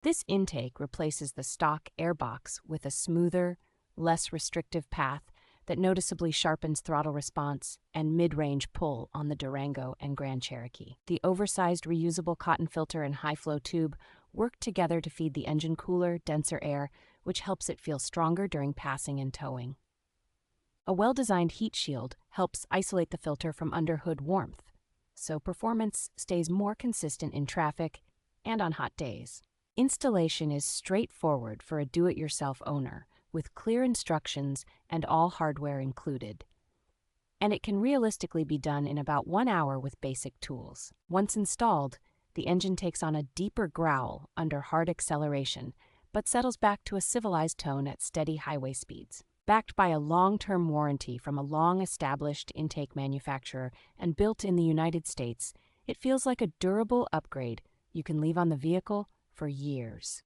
This intake replaces the stock airbox with a smoother, less restrictive path that noticeably sharpens throttle response and mid-range pull on the Durango and Grand Cherokee. The oversized reusable cotton filter and high-flow tube work together to feed the engine cooler, denser air, which helps it feel stronger during passing and towing. A well-designed heat shield helps isolate the filter from underhood warmth, so performance stays more consistent in traffic and on hot days. Installation is straightforward for a do-it-yourself owner, with clear instructions and all hardware included. And it can realistically be done in about 1 hour with basic tools. Once installed, the engine takes on a deeper growl under hard acceleration, but settles back to a civilized tone at steady highway speeds. Backed by a long-term warranty from a long-established intake manufacturer and built in the United States, it feels like a durable upgrade you can leave on the vehicle for years.